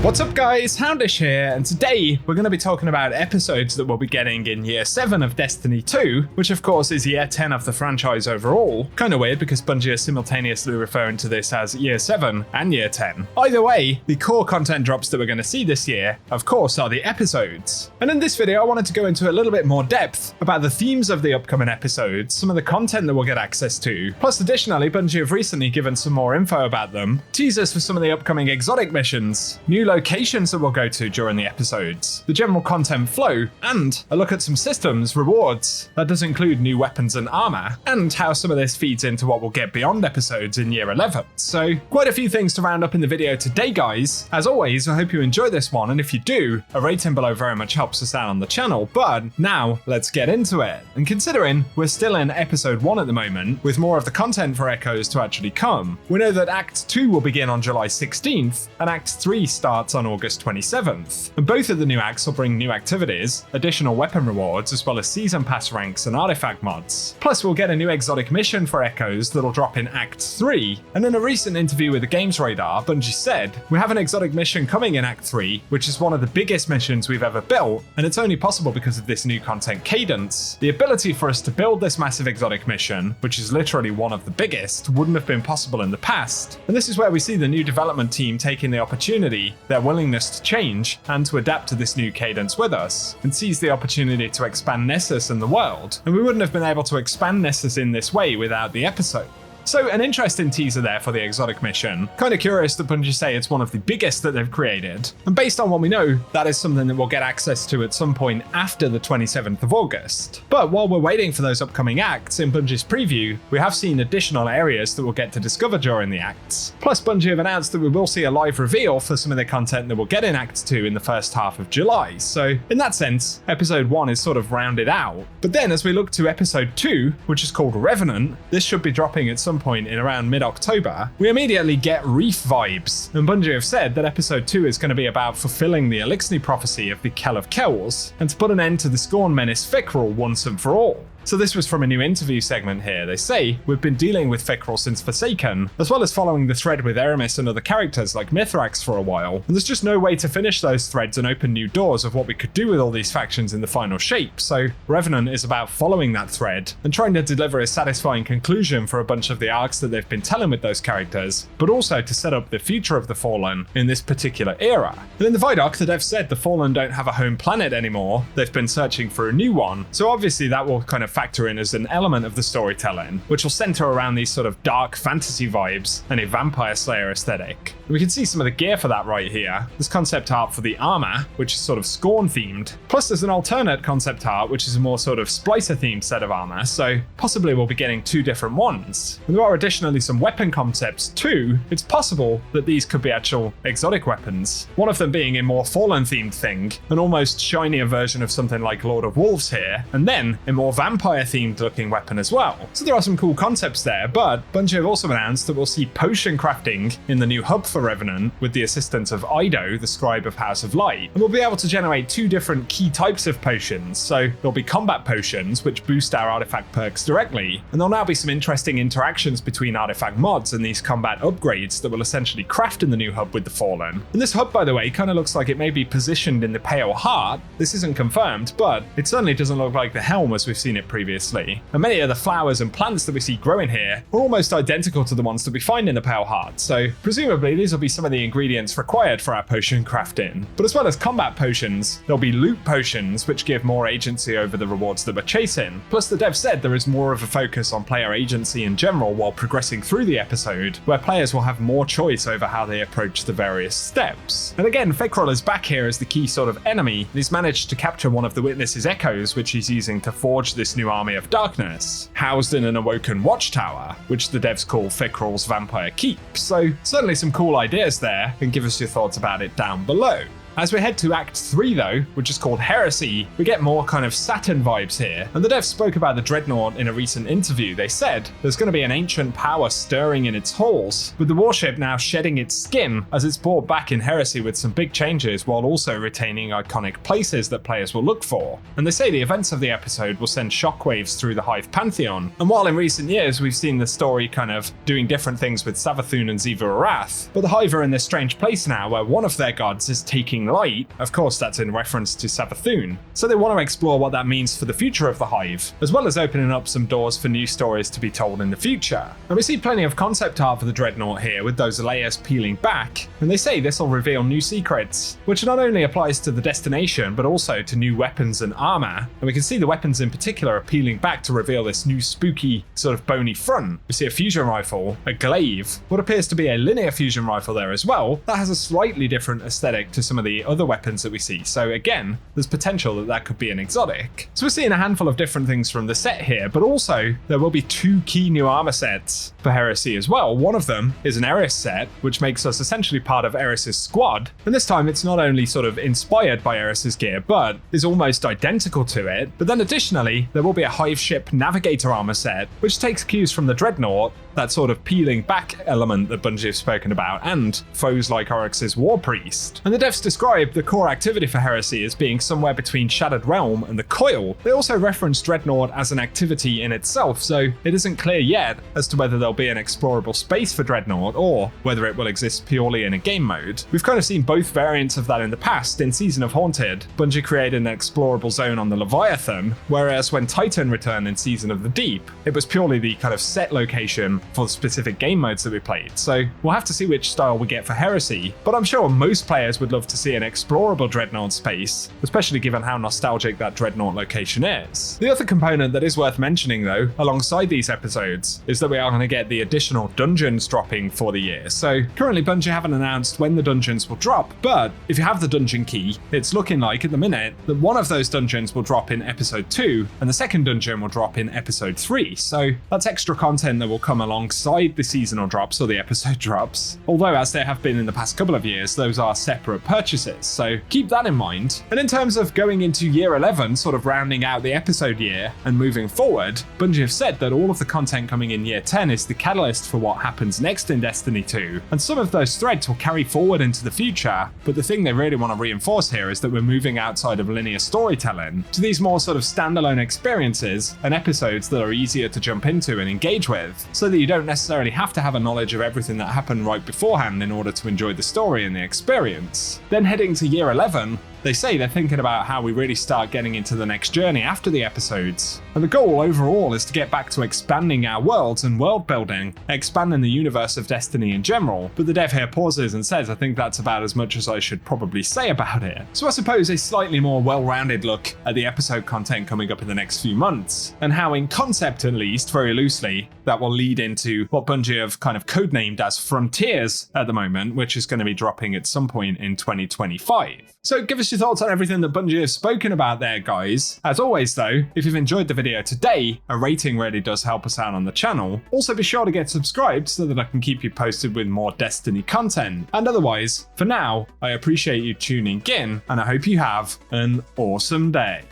What's up guys, Houndish here, and today we're going to be talking about episodes that we'll be getting in Year 7 of Destiny 2, which of course is Year 10 of the franchise overall. Kinda weird because Bungie is simultaneously referring to this as Year 7 and Year 10. Either way, the core content drops that we're going to see this year, of course, are the episodes. And in this video I wanted to go into a little bit more depth about the themes of the upcoming episodes, some of the content that we'll get access to, plus additionally Bungie have recently given some more info about them, teasers for some of the upcoming exotic missions, new locations that we'll go to during the episodes, the general content flow, and a look at some systems, rewards, that does include new weapons and armor, and how some of this feeds into what we'll get beyond episodes in Year 11. So quite a few things to round up in the video today guys. As always, I hope you enjoy this one, and if you do, a rating below very much helps us out on the channel, but now let's get into it. And considering we're still in episode 1 at the moment, with more of the content for Echoes to actually come, we know that Act 2 will begin on July 16th, and Act 3 starts on August 27th. And both of the new acts will bring new activities, additional weapon rewards, as well as season pass ranks and artifact mods. Plus we'll get a new exotic mission for Echoes that'll drop in Act 3. And in a recent interview with the Games Radar, Bungie said, "We have an exotic mission coming in Act 3, which is one of the biggest missions we've ever built, and it's only possible because of this new content cadence. The ability for us to build this massive exotic mission, which is literally one of the biggest, wouldn't have been possible in the past." And this is where we see the new development team taking the opportunity, their willingness to change and to adapt to this new cadence with us, and seize the opportunity to expand Nessus and the world. And we wouldn't have been able to expand Nessus in this way without the episode. So an interesting teaser there for the exotic mission. Kinda curious that Bungie say it's one of the biggest that they've created. And based on what we know, that is something that we'll get access to at some point after the 27th of August. But while we're waiting for those upcoming acts, in Bungie's preview, we have seen additional areas that we'll get to discover during the acts. Plus Bungie have announced that we will see a live reveal for some of the content that we'll get in Act 2 in the first half of July. So in that sense, episode 1 is sort of rounded out. But then as we look to episode 2, which is called Revenant, this should be dropping at some point in around mid-October, we immediately get Reef vibes, and Bungie have said that episode 2 is going to be about fulfilling the Elixir prophecy of the Kell of Kells, and to put an end to the Scorn menace Fikrul once and for all. So this was from a new interview segment here. They say, "We've been dealing with Fikrul since Forsaken, as well as following the thread with Eramis and other characters like Mithrax for a while, and there's just no way to finish those threads and open new doors of what we could do with all these factions in the final shape, so Revenant is about following that thread and trying to deliver a satisfying conclusion for a bunch of the arcs that they've been telling with those characters, but also to set up the future of the Fallen in this particular era." And in the Vidoc, the devs said the Fallen don't have a home planet anymore, they've been searching for a new one, so obviously that will kind of factor in as an element of the storytelling, which will center around these sort of dark fantasy vibes and a vampire slayer aesthetic. And we can see some of the gear for that right here. There's concept art for the armor, which is sort of Scorn themed, plus there's an alternate concept art which is a more sort of Splicer themed set of armor, so possibly we'll be getting 2 different ones. And there are additionally some weapon concepts too. It's possible that these could be actual exotic weapons, one of them being a more Fallen themed thing, an almost shinier version of something like Lord of Wolves here, and then a more vampire themed looking weapon as well. So there are some cool concepts there, but Bungie have also announced that we'll see potion crafting in the new hub for Revenant with the assistance of Ido, the scribe of House of Light. And we'll be able to generate 2 different key types of potions. So there'll be combat potions, which boost our artifact perks directly, and there'll now be some interesting interactions between artifact mods and these combat upgrades that will essentially craft in the new hub with the Fallen. And this hub, by the way, kind of looks like it may be positioned in the Pale Heart. This isn't confirmed, but it certainly doesn't look like the Helm as we've seen it previously. And many of the flowers and plants that we see growing here are almost identical to the ones that we find in the Pale Heart, so presumably these will be some of the ingredients required for our potion crafting. But as well as combat potions, there'll be loot potions which give more agency over the rewards that we're chasing. Plus the dev said there is more of a focus on player agency in general while progressing through the episode, where players will have more choice over how they approach the various steps. And again, Fikrul is back here as the key sort of enemy, and he's managed to capture one of the Witness's echoes, which he's using to forge this new army of darkness, housed in an awoken watchtower, which the devs call Fikrul's Vampire Keep. So certainly some cool ideas there, and give us your thoughts about it down below. As we head to Act 3 though, which is called Heresy, we get more kind of Saturn vibes here, and the devs spoke about the Dreadnought in a recent interview. They said there's going to be an ancient power stirring in its halls, with the warship now shedding its skin as it's brought back in Heresy with some big changes while also retaining iconic places that players will look for. And they say the events of the episode will send shockwaves through the Hive Pantheon, and while in recent years we've seen the story kind of doing different things with Savathun and Ziva Arath, but the Hive are in this strange place now where one of their gods is taking light. Of course that's in reference to Savathun, so they want to explore what that means for the future of the Hive, as well as opening up some doors for new stories to be told in the future. And we see plenty of concept art for the Dreadnought here, with those layers peeling back, and they say this will reveal new secrets, which not only applies to the destination but also to new weapons and armor. And we can see the weapons in particular are peeling back to reveal this new spooky sort of bony front. We see a fusion rifle, a glaive, what appears to be a linear fusion rifle there as well, that has a slightly different aesthetic to some of the other weapons that we see. So again, there's potential that that could be an exotic. So we're seeing a handful of different things from the set here, but also there will be 2 key new armor sets for Heresy as well. One of them is an Eris set, which makes us essentially part of Eris's squad, and this time it's not only sort of inspired by Eris's gear, but is almost identical to it. But then additionally, there will be a Hive ship navigator armor set, which takes cues from the Dreadnought, that sort of peeling back element that Bungie have spoken about, and foes like Oryx's War Priest. And the devs describe the core activity for Heresy as being somewhere between Shattered Realm and the Coil. They also reference Dreadnought as an activity in itself, so it isn't clear yet as to whether there'll be an explorable space for Dreadnought or whether it will exist purely in a game mode. We've kind of seen both variants of that in the past. In Season of Haunted, Bungie created an explorable zone on the Leviathan, whereas when Titan returned in Season of the Deep, it was purely the kind of set location for the specific game modes that we played. So we'll have to see which style we get for Heresy, but I'm sure most players would love to see an explorable Dreadnought space, especially given how nostalgic that Dreadnought location is. The other component that is worth mentioning though, alongside these episodes, is that we are going to get the additional dungeons dropping for the year. So currently Bungie haven't announced when the dungeons will drop, but if you have the dungeon key, it's looking like at the minute that one of those dungeons will drop in episode 2 and the second dungeon will drop in episode 3. So that's extra content that will come alongside the seasonal drops or the episode drops, although as there have been in the past couple of years, those are separate purchases, so keep that in mind. And in terms of going into year 11, sort of rounding out the episode year and moving forward, Bungie have said that all of the content coming in year 10 is the catalyst for what happens next in Destiny 2, and some of those threads will carry forward into the future, but the thing they really want to reinforce here is that we're moving outside of linear storytelling to these more sort of standalone experiences and episodes that are easier to jump into and engage with, so that you don't necessarily have to have a knowledge of everything that happened right beforehand in order to enjoy the story and the experience. Then heading to year 11, they say they're thinking about how we really start getting into the next journey after the episodes. And the goal overall is to get back to expanding our worlds and world building, expanding the universe of Destiny in general. But the dev here pauses and says, I think that's about as much as I should probably say about it. So I suppose a slightly more well-rounded look at the episode content coming up in the next few months, and how in concept at least, very loosely, that will lead into what Bungie have kind of codenamed as Frontiers at the moment, which is going to be dropping at some point in 2025. So give us your thoughts on everything that Bungie has spoken about there, guys. As always though, if you've enjoyed the video today, a rating really does help us out on the channel. Also be sure to get subscribed so that I can keep you posted with more Destiny content. And otherwise, for now, I appreciate you tuning in, and I hope you have an awesome day.